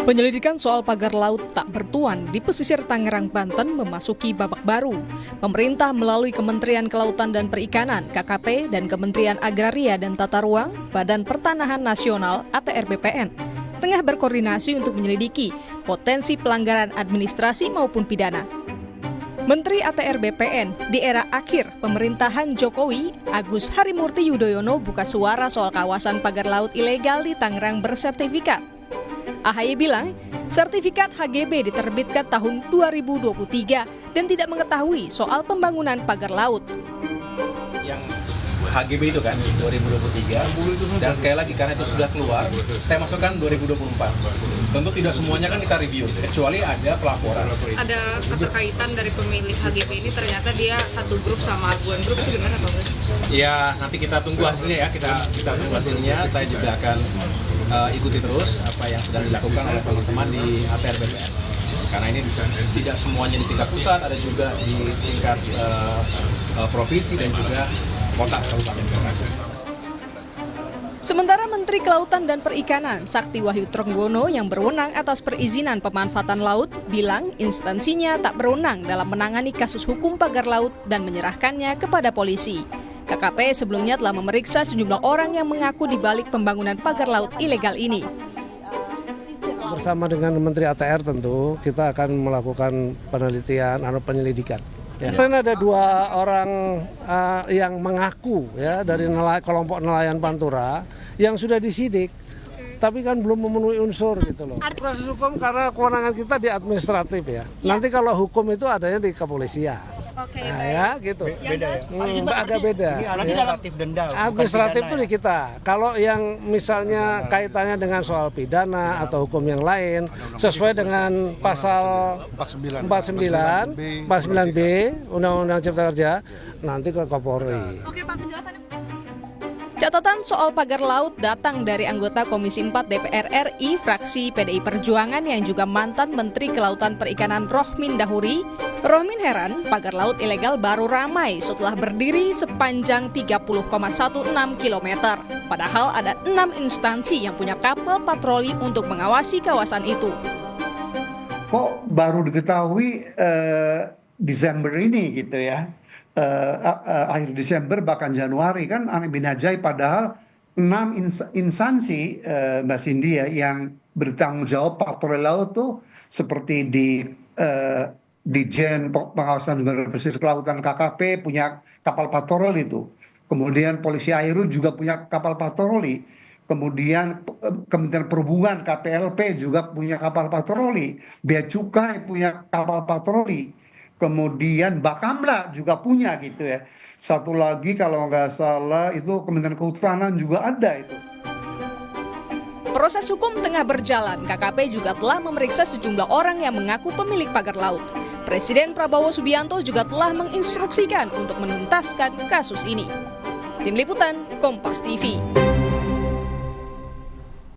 Penyelidikan soal pagar laut tak bertuan di pesisir Tangerang, Banten memasuki babak baru. Pemerintah melalui Kementerian Kelautan dan Perikanan (KKP) dan Kementerian Agraria dan Tata Ruang, Badan Pertanahan Nasional (ATR BPN) tengah berkoordinasi untuk menyelidiki potensi pelanggaran administrasi maupun pidana. Menteri ATR BPN di era akhir pemerintahan Jokowi, Agus Harimurti Yudhoyono buka suara soal kawasan pagar laut ilegal di Tangerang bersertifikat. AHY bilang, sertifikat HGB diterbitkan tahun 2023 dan tidak mengetahui soal pembangunan pagar laut. Yang HGB itu kan 2023, dan sekali lagi karena itu sudah keluar, saya masukkan 2024. Tentu tidak semuanya kan kita review, kecuali ada pelaporan. Ada keterkaitan dari pemilik HGB ini, ternyata dia satu grup sama Aguan Group, itu benar atau enggak? Ya, nanti kita tunggu hasilnya ya, kita tunggu hasilnya. Saya juga akan ikuti terus apa yang sedang dilakukan oleh teman-teman di ATR BPN. Karena ini tidak semuanya di tingkat pusat, ada juga di tingkat provinsi dan juga kota kabupaten. Sementara Menteri Kelautan dan Perikanan Sakti Wahyu Trenggono yang berwenang atas perizinan pemanfaatan laut bilang instansinya tak berwenang dalam menangani kasus hukum pagar laut dan menyerahkannya kepada polisi. KKP sebelumnya telah memeriksa sejumlah orang yang mengaku di balik pembangunan pagar laut ilegal ini. Bersama dengan Menteri ATR tentu kita akan melakukan penelitian atau penyelidikan. Ya. Karena ada dua orang yang mengaku ya dari kelompok nelayan Pantura yang sudah disidik, tapi kan belum memenuhi unsur gitu loh. Proses hukum karena kewenangan kita di administratif ya. Nanti kalau hukum itu adanya di kepolisian. Oke, nah ya gitu. Beda ya? Agak beda. Administratif denda. Administratif itu di kita. Kalau yang misalnya kaitannya dengan soal pidana atau hukum yang lain sesuai dengan pasal 49B Undang-Undang Cipta Kerja nanti ke Kapolri. Oke Pak, penjelasannya. Catatan soal pagar laut datang dari anggota Komisi 4 DPR RI fraksi PDI Perjuangan yang juga mantan Menteri Kelautan Perikanan Rohmin Dahuri. Rohmin heran pagar laut ilegal baru ramai setelah berdiri sepanjang 30,16 km. Padahal ada 6 instansi yang punya kapal patroli untuk mengawasi kawasan itu. Kok baru diketahui Desember ini gitu ya? Akhir Desember bahkan Januari kan aneh bin ajaib, padahal 6 instansi Mbak Cindy ya, yang bertanggung jawab patroli laut tuh seperti di Jen Pengawasan Sumber Pesisir Kelautan KKP punya kapal patroli itu, kemudian Polisi Air juga punya kapal patroli, kemudian Kementerian Perhubungan KPLP juga punya kapal patroli, Bea Cukai punya kapal patroli. Kemudian Bakamla juga punya gitu ya. Satu lagi kalau nggak salah itu Kementerian Kehutanan juga ada itu. Proses hukum tengah berjalan, KKP juga telah memeriksa sejumlah orang yang mengaku pemilik pagar laut. Presiden Prabowo Subianto juga telah menginstruksikan untuk menuntaskan kasus ini. Tim Liputan, Kompas TV.